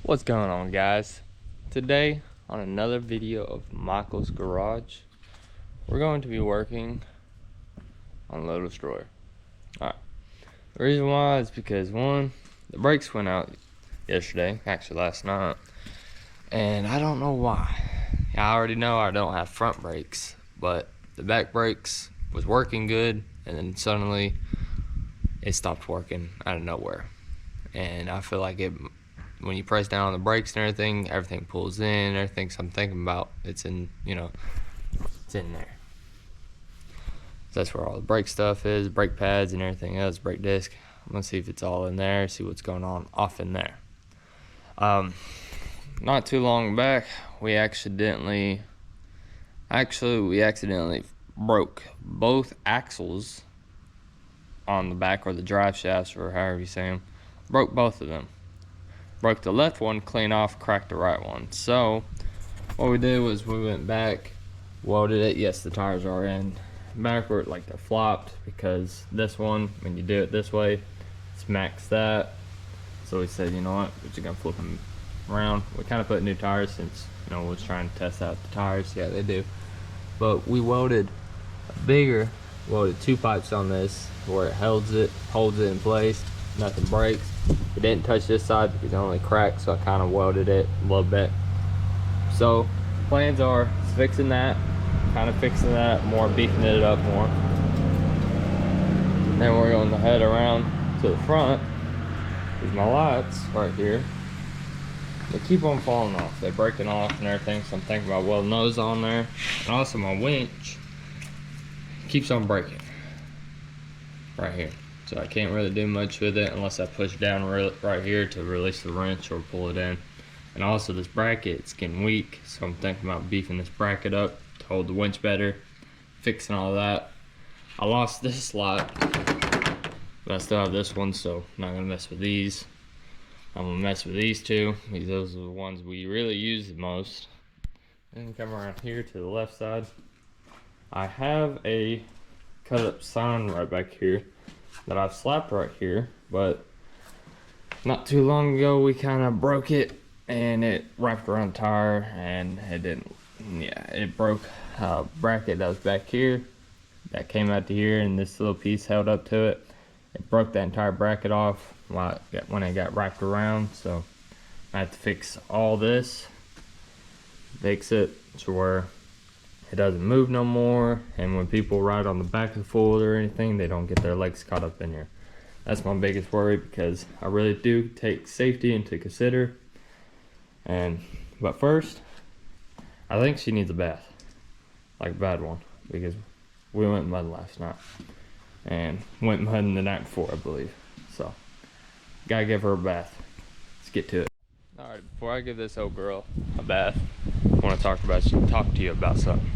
What's going on, guys? Today on another video of Michael's Garage, we're going to be working on Load Destroyer. Alright, the reason why is because one, the brakes went out yesterday, actually last night, and I don't know why. I already know I don't have front brakes, but the back brakes was working good, and then suddenly it stopped working out of nowhere. And I feel like when you press down on the brakes and everything pulls in, everything I'm thinking about, it's in, it's in there. So that's where all the brake stuff is, brake pads and everything else, brake disc. I'm gonna see if it's all in there, see what's going on off in there. Not too long back, we accidentally broke both axles on the back, or the drive shafts, or however you say them. Broke both of them. Broke the left one clean off, cracked the right one. So what we did was we went back, welded it. Yes, the tires are in backward, like they're flopped, because this one, when you do it this way, smacks that. So we said, you know what, we're just gonna flip them around. We kind of put new tires since, we was trying to test out the tires. Yeah, they do. But we welded two pipes on this where it holds it in place. Nothing breaks. It didn't touch this side because it only cracked, so I kind of welded it a little bit. So plans are fixing that, more, beefing it up more. Then we're going to head around to the front. There's my lights right here. They keep on falling off. They're breaking off and everything, so I'm thinking about welding those on there. And also my winch keeps on breaking right here. So I can't really do much with it unless I push down right here to release the wrench or pull it in. And also this bracket, it's getting weak, so I'm thinking about beefing this bracket up to hold the winch better, fixing all that. I lost this slot, but I still have this one, so I'm not gonna mess with these. I'm gonna mess with these two, because those are the ones we really use the most. And come around here to the left side. I have a cut up sign right back here that I've slapped right here, but not too long ago we kind of broke it and it wrapped around the tire and it broke a bracket that was back here that came out to here, and this little piece held up to it. It broke that entire bracket off when it got wrapped around, so I had to fix all this, fix it to where it doesn't move no more, and when people ride on the back of the Ford or anything, they don't get their legs caught up in here. That's my biggest worry, because I really do take safety into consider. But first, I think she needs a bath, like a bad one, because we went mudding last night and went mudding the night before, I believe. So gotta give her a bath. Let's get to it. All right, before I give this old girl a bath, I want to talk to you about something.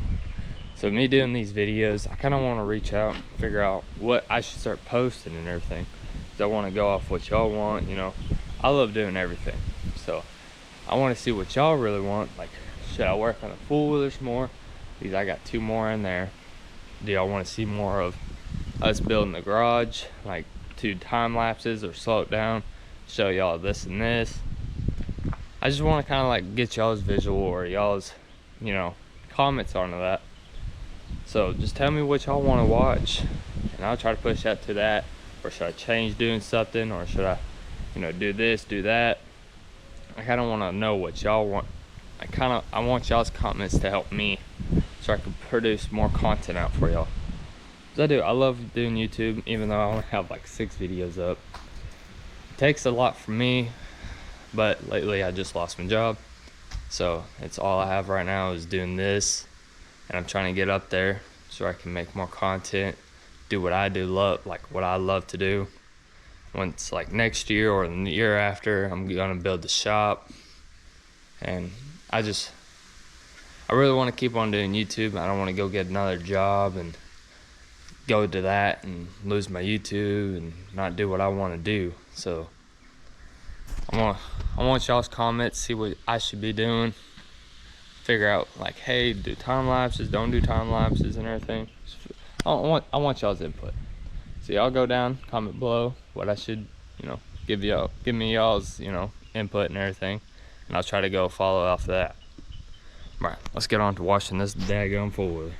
So me doing these videos, I kind of want to reach out and figure out what I should start posting and everything. So I want to go off what y'all want. I love doing everything, so I want to see what y'all really want. Like, should I work on the full wheelers more? Because I got 2 more in there. Do y'all want to see more of us building the garage, like 2 time lapses, or slow it down, show y'all this and this? I just want to kind of like get y'all's visual, or y'all's, comments onto that. So just tell me what y'all want to watch, and I'll try to push that to that. Or should I change doing something, or should I, do this, do that? I kind of want to know what y'all want. I want y'all's comments to help me, so I can produce more content out for y'all. Cause I love doing YouTube, even though I only have like 6 videos up. It takes a lot from me. But lately I just lost my job, so it's all I have right now is doing this, and I'm trying to get up there so I can make more content, do what I what I love to do. Once, like next year or the year after, I'm gonna build the shop, and I really want to keep on doing YouTube. I don't want to go get another job and go to that and lose my YouTube and not do what I want to do. So I want y'all's comments, see what I should be doing, figure out like, hey, do time lapses, don't do time lapses and everything. I want y'all's input. So y'all go down, comment below what I should, give me y'all's, input and everything. and I'll try to go follow off that. All right, let's get on to washing this daggone four-wheeler.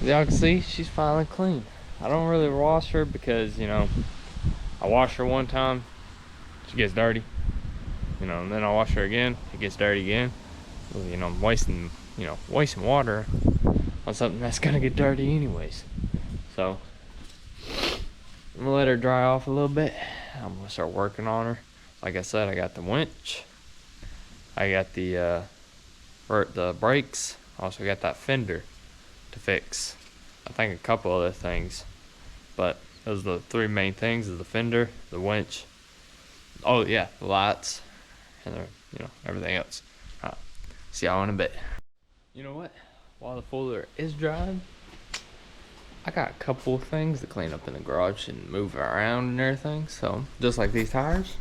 Y'all can see she's finally clean. I don't really wash her because, you know, I wash her one time, she gets dirty, you know, and then I wash her again, it gets dirty again. Well, you know, I'm wasting water on something that's gonna get dirty anyways. So I'm gonna let her dry off a little bit. I'm gonna start working on her. Like I said, I got the winch, I got the brakes, also got that fender to fix. I think a couple other things, but those are the three main things: is the fender, the winch, oh yeah, the lights, and everything else. See y'all in a bit. You know what? While the four-wheeler is drying, I got a couple of things to clean up in the garage and move around and everything. So just like these tires,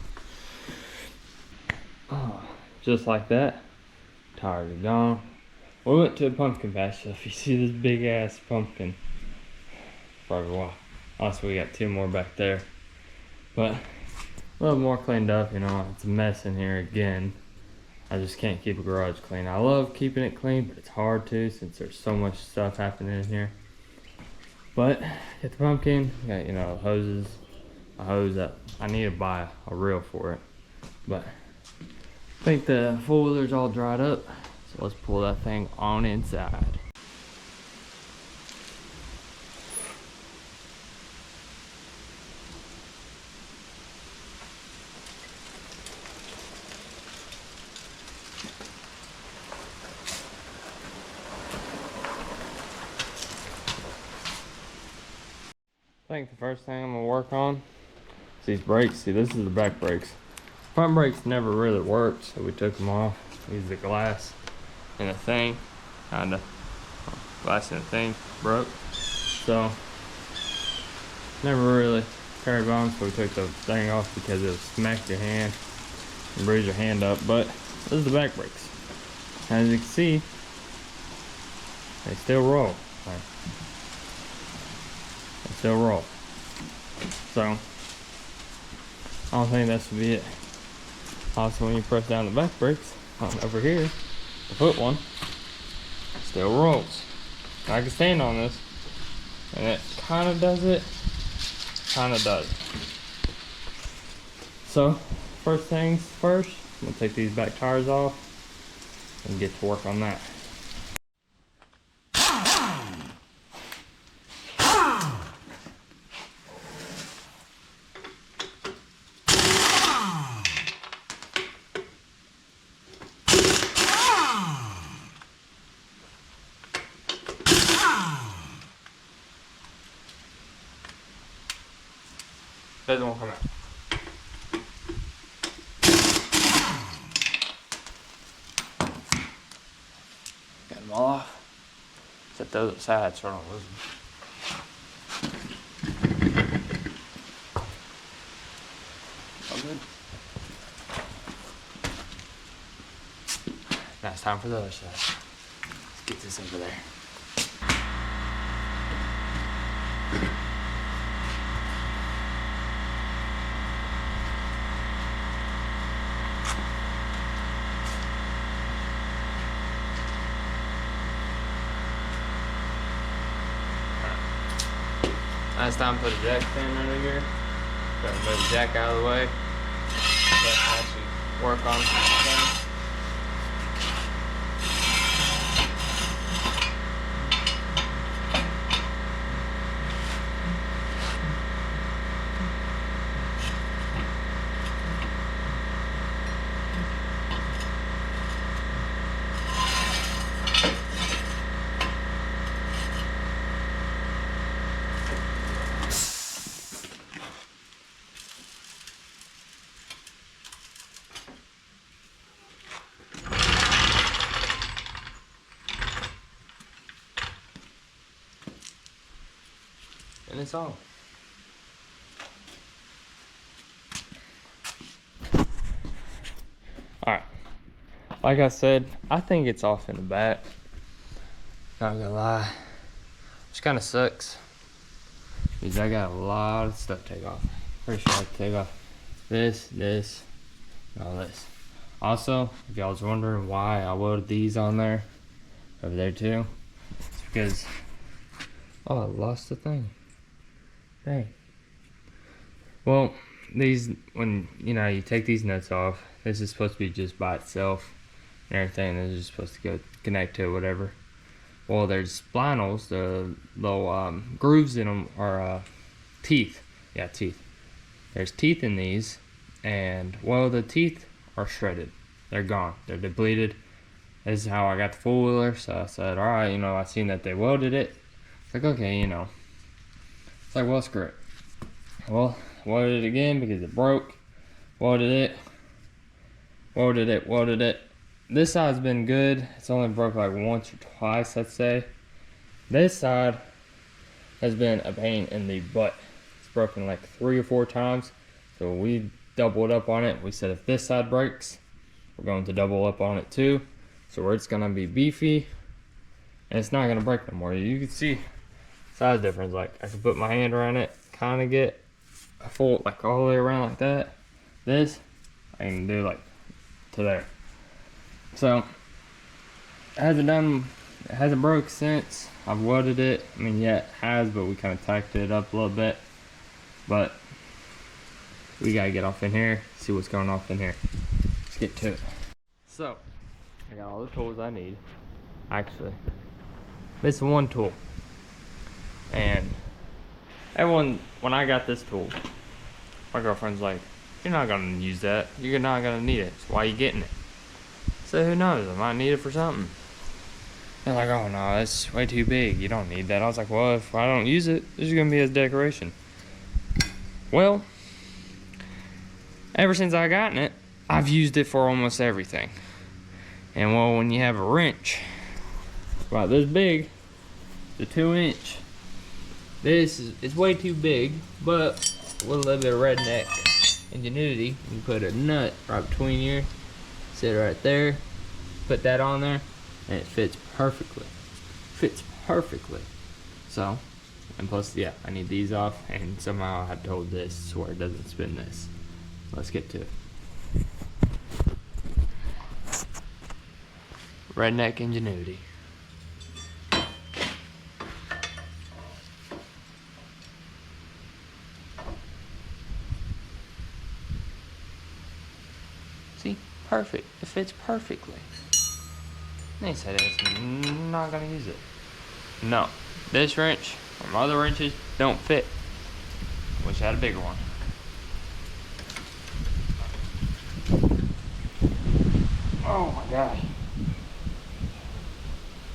just like that, tires are gone. We went to a pumpkin patch, so if you see this big ass pumpkin, probably why. Also, we got two more back there, but a little more cleaned up. You know, it's a mess in here again. I just can't keep a garage clean. I love keeping it clean, but it's hard to since there's so much stuff happening in here. But get the pumpkin, got hoses, a hose that I need to buy a reel for it, but I think the four-wheeler's all dried up. So let's pull that thing on inside. I think the first thing I'm gonna work on is these brakes. See, this is the back brakes. Front brakes never really worked, so we took them off. Use the glass and the thing, glass and the thing broke, so never really carried on. So we took the thing off because it'll smack your hand and bruise your hand up. But this is the back brakes. As you can see, they still roll. They still roll. So I don't think that should be it. Also, when you press down the back brakes over here, the foot one still rolls. I can stand on this, and it kind of does it, kind of does. So first things first, I'm gonna take these back tires off and get to work on that. Doesn't want to come out. Got them all off. Set those aside so I don't lose them. All good. Now it's time for the other side. Let's get this over there. Last time put a jack stand under here. Gotta move the jack out of the way. But actually work on things. And it's on. Alright. Like I said, I think it's off in the back. Not gonna lie. Which kinda sucks. Because I got a lot of stuff to take off. Pretty sure I have to take off this, and all this. Also, if y'all was wondering why I welded these on there, over there too, it's because, oh, I lost the thing. Dang. Well, these, when, you know, you take these nuts off, this is supposed to be just by itself and everything. This is supposed to go connect to whatever. Well, there's splinals, the little grooves in them are teeth. Yeah, teeth. There's teeth in these, and, well, the teeth are shredded. They're gone. They're depleted. This is how I got the four-wheeler, so I said, alright, you know, I seen that they welded it. It's like, okay, you know. It's like, well, screw it. Well, welded it again because it broke. Welded it. Welded it. This side's been good. It's only broke like once or twice, I'd say. This side has been a pain in the butt. It's broken like 3 or 4 times. So we doubled up on it. We said if this side breaks, we're going to double up on it too. So it's gonna be beefy and it's not gonna break no more. You can see size difference. Like I can put my hand around it, kind of get a full, like all the way around like that. This I can do like to there. So it hasn't broke since I've welded it. I mean, yeah, it has, but we kind of tacked it up a little bit. But we gotta get off in here, see what's going off in here. Let's get to it. So I got all the tools I need. Actually, missing one tool. And everyone, when I got this tool, my girlfriend's like, you're not gonna use that. You're not gonna need it. So why are you getting it? So who knows? I might need it for something. They're like, oh no, that's way too big. You don't need that. I was like, well, if I don't use it, this is gonna be as decoration. Well, ever since I gotten it, I've used it for almost everything. And well, when you have a wrench about this big, the 2-inch, this is, it's way too big, but with a little bit of redneck ingenuity, you can put a nut right between here, sit right there, put that on there, and it fits perfectly. So, and plus, yeah, I need these off, and somehow I have to hold this so where it doesn't spin this. Let's get to it. Redneck ingenuity. See? Perfect. It fits perfectly. They said it's not gonna use it. No. This wrench, or my other wrenches, don't fit. Wish I had a bigger one. Oh my god.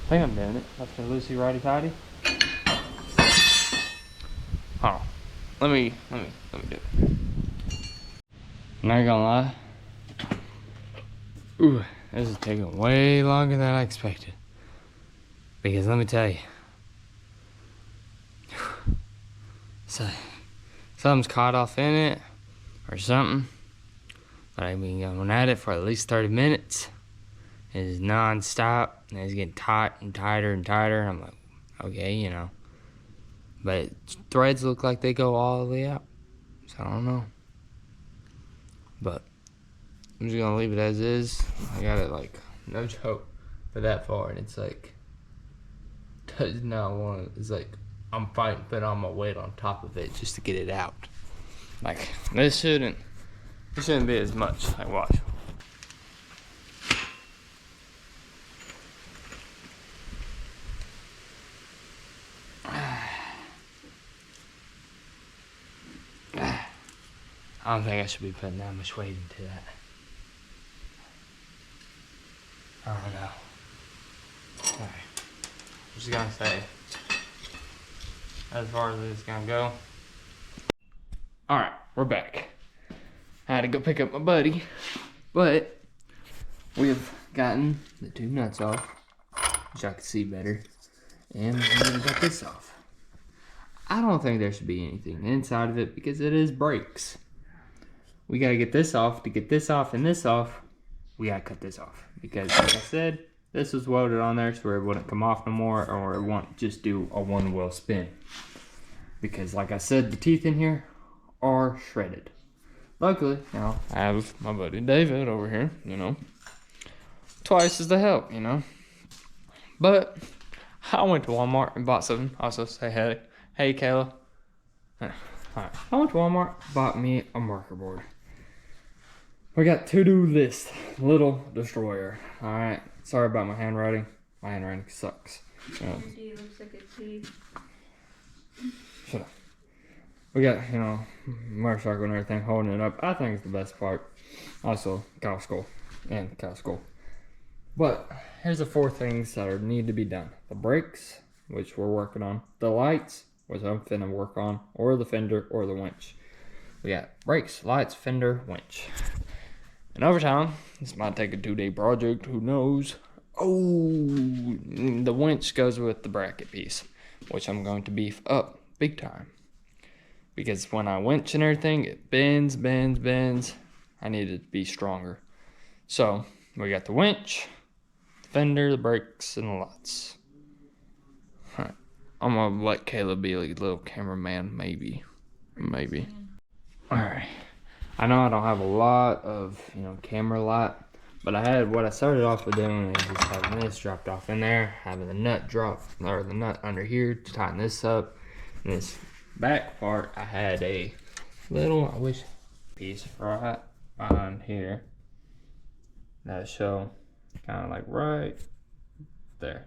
I think I'm doing it. Left her loosey righty tighty. Hold on. Let me do it. Not gonna lie. Ooh, this is taking way longer than I expected. Because let me tell you. So, something's caught off in it or something. But I've been going at it for at least 30 minutes. It is non-stop, and it's getting tight and tighter and tighter. I'm like, okay, you know. But threads look like they go all the way out. So I don't know. But I'm just gonna leave it as is. I got it like, no joke, for that far, and it's like, does not want, it's like I'm fighting put all my weight on top of it just to get it out. Like, it shouldn't be as much. Like, watch. I don't think I should be putting that much weight into that. I don't know. Alright. I'm just gonna say, as far as it's gonna go. Alright, we're back. I had to go pick up my buddy, but we've gotten the two nuts off, which I can see better, and we're gonna got this off. I don't think there should be anything inside of it because it is brakes. We gotta get this off. To get this off and this off, we gotta cut this off. Because like I said, this was welded on there so it wouldn't come off no more, or it won't just do a one wheel spin. Because like I said, the teeth in here are shredded. Luckily, you know, I have my buddy David over here, you know. Twice as the help, you know. But I went to Walmart and bought something. Also say hey. Hey, Kayla. Alright, I went to Walmart, bought me a marker board. We got to-do list, little destroyer. Alright, sorry about my handwriting. My handwriting sucks. Your D looks like a T. Shut up. We got, you know, motorcycle and everything holding it up. I think it's the best part. Also, cow skull and cow skull. But here's the 4 things that are need to be done. The brakes, which we're working on. The lights, which I'm finna work on, or the fender, or the winch. We got brakes, lights, fender, winch. And over time, this might take a 2-day project, who knows. Oh, the winch goes with the bracket piece, which I'm going to beef up big time. Because when I winch and everything, it bends. I need it to be stronger. So, we got the winch, the fender, the brakes, and the lights. Alright. I'm gonna let Caleb be a little cameraman, maybe. Alright. I know I don't have a lot of, you know, camera light, but what I started off with doing is just having this dropped off in there, having the nut drop, or the nut under here to tighten this up. And this back part, I had a little, piece right behind here that'll show kind of like right there.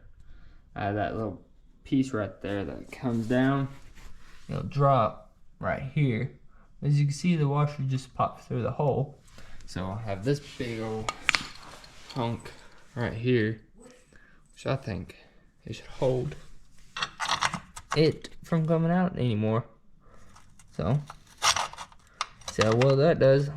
I had that little piece right there that comes down. It'll drop right here. As you can see, the washer just popped through the hole. So I have this big old hunk right here, which I think it should hold it from coming out anymore. So, see how well that does.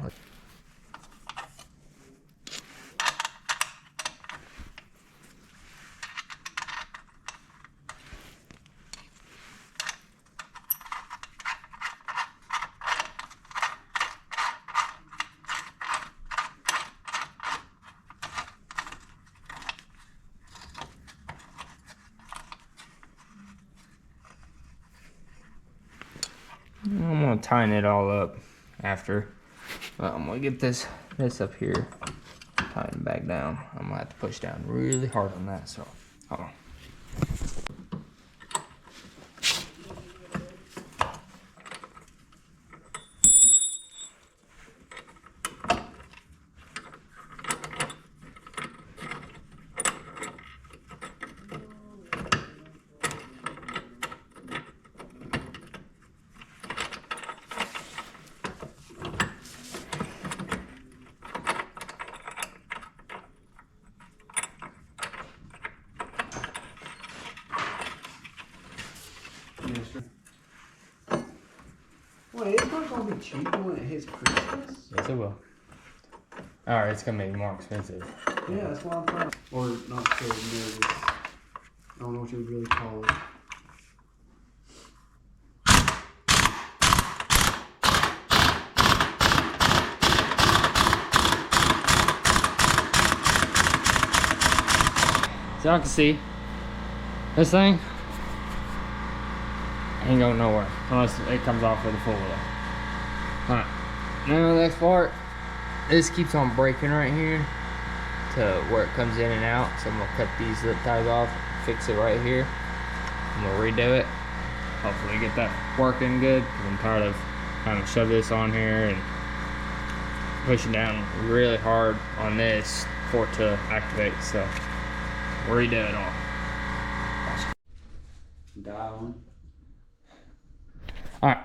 I'm gonna tighten it all up after. I'm gonna get this up here tightened back down. I'm gonna have to push down really hard on that. So, hold on. Wait, it's not gonna be cheaper when it hits Christmas? Yes, it will. Alright, it's gonna be more expensive. Yeah, that's what I'm trying. Or not so nervous. I don't know what you would really call it. So y'all can see, this thing ain't going nowhere unless it comes off with a full wheel. Alright, now the next part, this keeps on breaking right here to where it comes in and out. So I'm gonna cut these zip ties off, fix it right here. I'm gonna redo it, hopefully get that working good, because I'm tired of having to shove this on here and pushing down really hard on this for it to activate. So redo it all. Dial All right.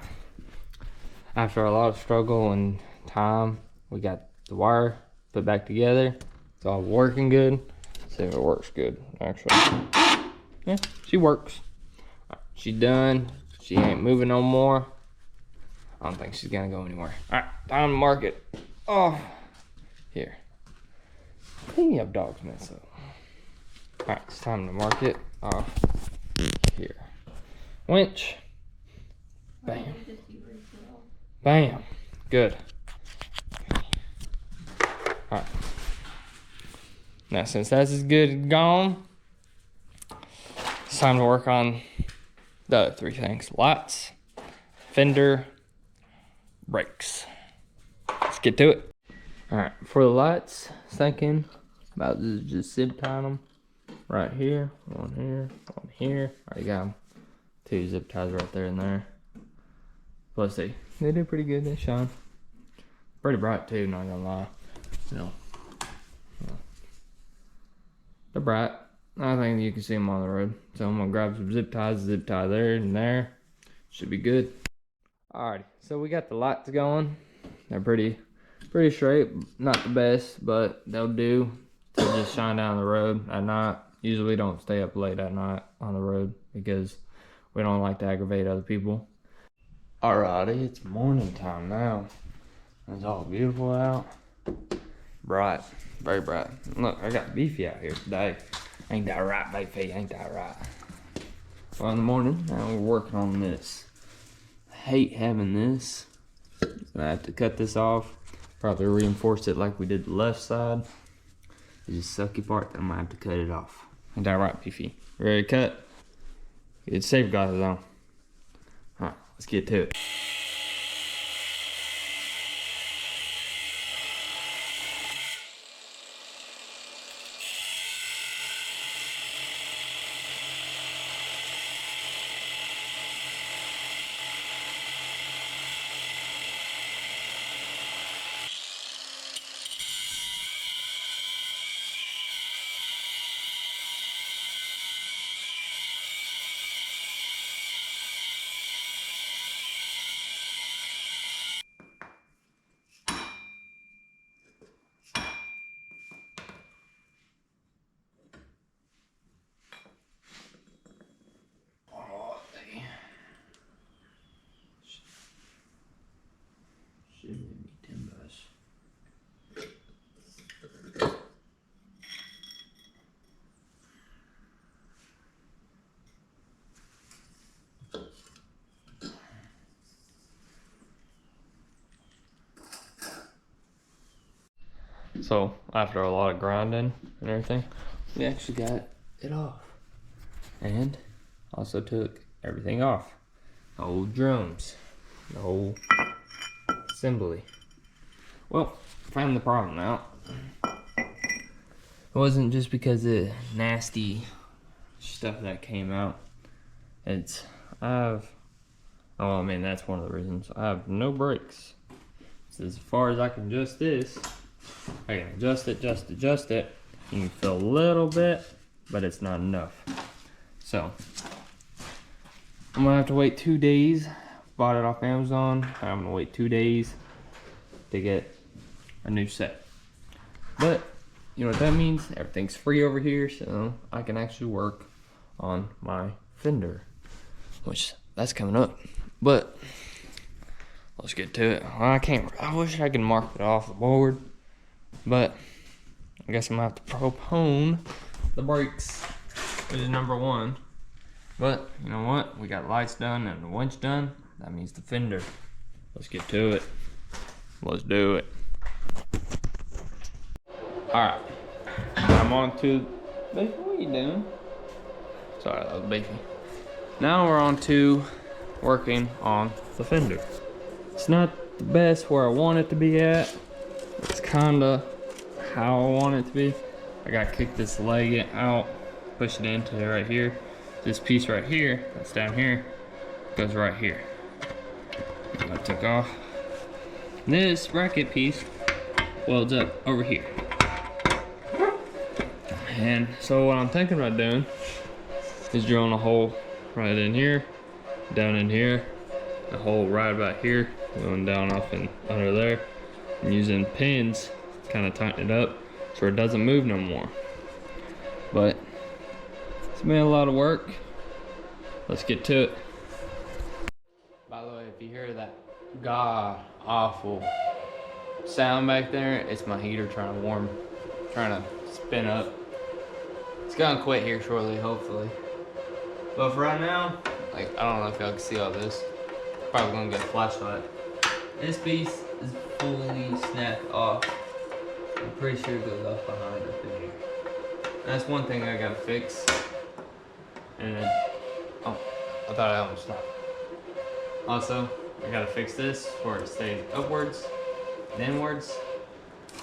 After a lot of struggle and time, we got the wire put back together. It's all working good. Let's see if it works good, actually. Yeah, she works. Right, she done. She ain't moving no more. I don't think she's gonna go anywhere. All right, time to mark it. Oh, here. Clean up dogs mess up. All right, it's time to mark it off here. Winch. Bam. Bam. Good. Alright. Now since that's as good as gone, it's time to work on the other three things. Lights, fender, brakes. Let's get to it. Alright, for the lights, thinking about just zip tying them right here, one here. Already got them. 2 zip ties right there and there. Let's see. They do pretty good. They shine. Pretty bright too, not gonna lie. No. They're bright. I think you can see them on the road. So I'm gonna grab some zip ties, zip tie there and there. Should be good. Alrighty. So we got the lights going. They're pretty straight. Not the best, but they'll do to just shine down the road at night. Usually don't stay up late at night on the road because we don't like to aggravate other people. Alrighty, it's morning time now. It's all beautiful out. Bright, very bright. Look, I got Beefy out here today. Ain't that right, Beefy? Ain't that right? Well, in the morning, now we're working on this. I hate having this. I have to cut this off. Probably reinforce it like we did the left side. It's just sucky part that I'm gonna have to cut it off. Ain't that right, Beefy? Ready to cut? Get safe glasses on. Alright, let's get to it. So after a lot of grinding and everything, we actually got it off. And also took everything off. The old drums, the whole assembly. Well, found the problem out. It wasn't just because of nasty stuff that came out. That's one of the reasons. I have no brakes. So as far as I can adjust this, I can adjust it. You can feel a little bit, but it's not enough. So I'm gonna have to wait 2 days. Bought it off Amazon. I'm gonna wait 2 days to get a new set. But you know what that means? Everything's free over here, so I can actually work on my fender, which that's coming up. But let's get to it. I wish I could mark it off the board, but I guess I'm gonna have to postpone the brakes, which is number one. But you know what? We got lights done and the winch done. That means the fender. Let's get to it. Let's do it. Alright. I'm on to Beefy, what are you doing? Sorry, that was Beefy. Now we're on to working on the fender. It's not the best where I want it to be at. It's kinda how I want it to be. I gotta kick this leg out, push it into right here. This piece right here, that's down here, goes right here. I took off. This bracket piece welds up over here. And so what I'm thinking about doing is drilling a hole right in here, down in here, a hole right about here, going down off and under there, and using pins to kind of tighten it up so it doesn't move no more. But it's been a lot of work. Let's get to it. By the way, if you hear that god awful sound back there, it's my heater trying to spin up. It's gonna quit here shortly, hopefully. But for right now, like, I don't know if y'all can see all this. Probably gonna get a flashlight. This piece is fully snapped off. I'm pretty sure it goes off behind up in here. That's one thing I gotta fix. And then, oh, I thought I almost stopped. Also, I gotta fix this where it stays upwards and inwards.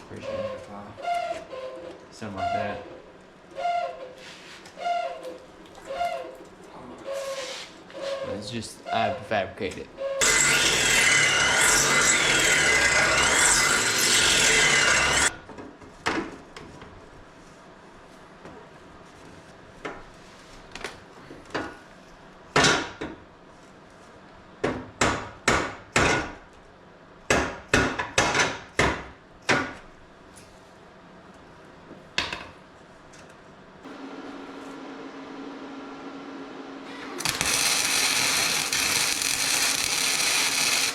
Pretty sure it's fine. Something like that. But it's just, I have to fabricate it.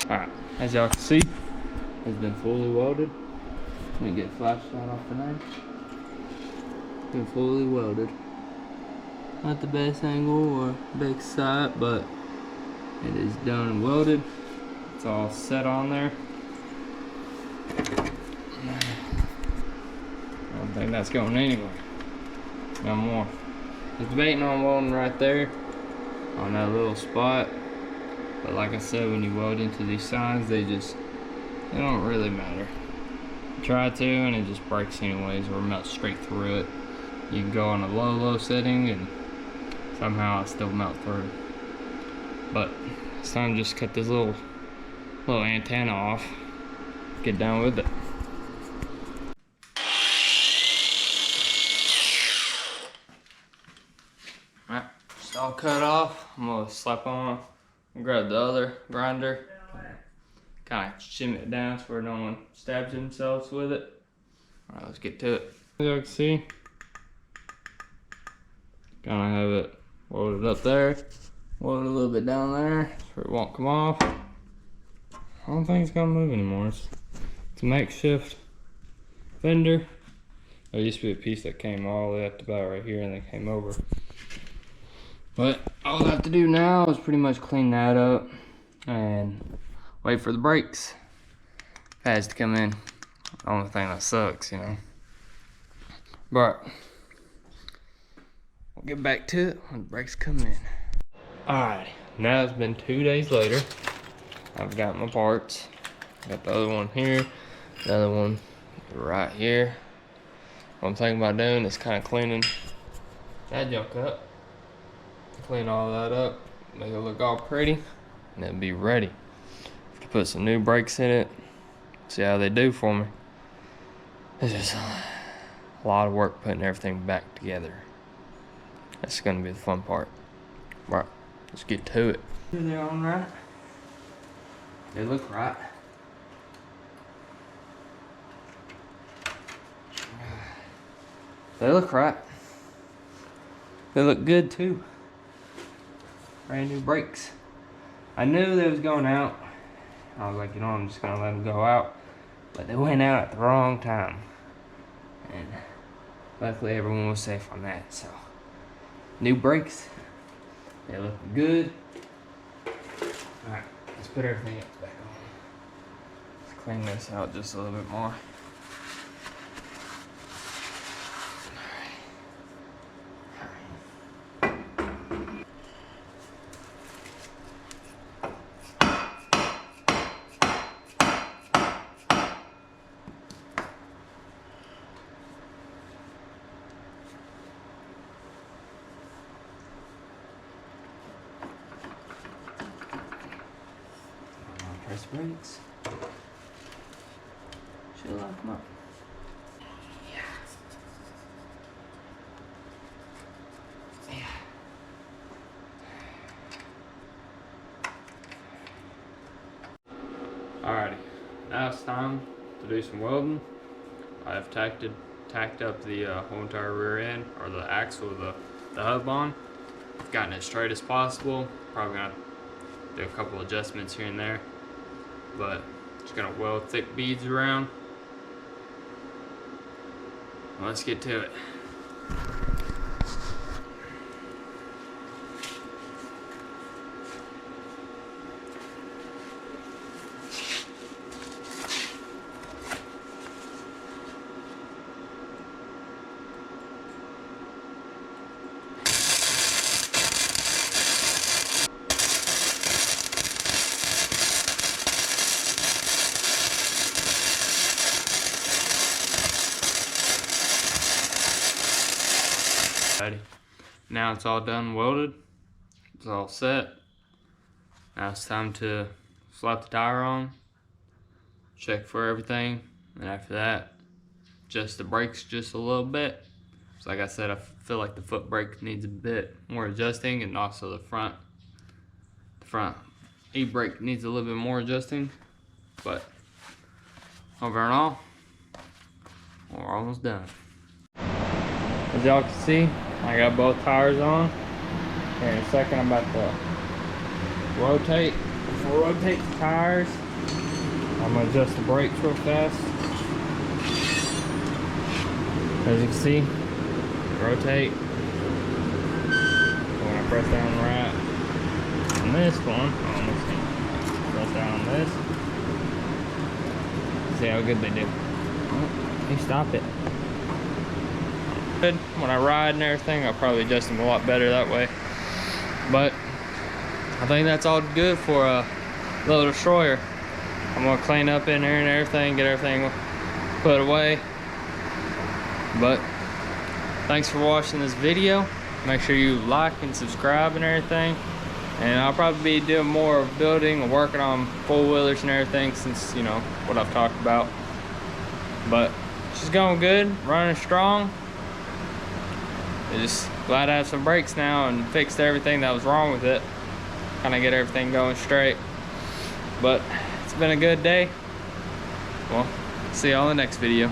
Alright, as y'all can see, it's been fully welded. Let me get a flashlight off the knife. Been fully welded. Not the best angle or big sight, but it is done and welded. It's all set on there. I don't think that's going anywhere. No more. Just debating on welding right there on that little spot. But like I said, when you weld into these signs, they don't really matter. You try to and it just breaks anyways, or melts straight through it. You can go on a low setting and somehow it still melt through. But it's time to just cut this little antenna off. Get done with it. Alright, it's all cut off. I'm gonna slap on. Grab the other grinder, kind of shimmy it down so where no one stabs themselves with it. Alright, let's get to it. As you can see, kind of have it welded up there, welded a little bit down there so it won't come off. I don't think it's gonna move anymore. It's a makeshift fender. There used to be a piece that came all the way up to about right here and then came over. But all I have to do now is pretty much clean that up and wait for the brakes pads to come in. The only thing that sucks, you know. But we'll get back to it when the brakes come in. Alright, now it's been 2 days later. I've got my parts. Got the other one here, the other one right here. What I'm thinking about doing is kind of cleaning that junk up. Clean all that up, make it look all pretty, and it'll be ready. Put some new brakes in it, see how they do for me. It's just a lot of work putting everything back together. That's gonna be the fun part. Right, let's get to it. They're on right. They look right. They look right. They look good too. Brand new brakes. I knew they was going out. I was like, you know, I'm just gonna let them go out. But they went out at the wrong time. And luckily everyone was safe on that, so. New brakes. They look good. Alright, let's put everything else back on. Let's clean this out just a little bit more. brakes. Should lock them up. Alrighty, now it's time to do some welding. I've tacked up the whole entire rear end, or the axle with the hub on. I've gotten it straight as possible. Probably gonna do a couple adjustments here and there, but just gonna weld thick beads around. Let's get to it. Now it's all done welded. It's all set. Now it's time to slap the tire on, check for everything, and after that, adjust the brakes just a little bit. So like I said, I feel like the foot brake needs a bit more adjusting, and also the front e-brake needs a little bit more adjusting. But over and all, we're almost done. As y'all can see, I got both tires on. Here in a second, I'm about to rotate. Before I rotate the tires, I'm gonna adjust the brakes real fast. As you can see, rotate. When I press down right on this one, press down on this. See how good they do. Oh, hey, stop it. When I ride and everything, I'll probably adjust them a lot better that way. But I think that's all good for a little destroyer. I'm gonna clean up in there and everything, get everything put away. But thanks for watching this video. Make sure you like and subscribe and everything. And I'll probably be doing more building and working on four-wheelers and everything, since you know what I've talked about. But she's going good, running strong. Just glad I have some brakes now and fixed everything that was wrong with it. Kind of get everything going straight. But it's been a good day. Well, see y'all in the next video.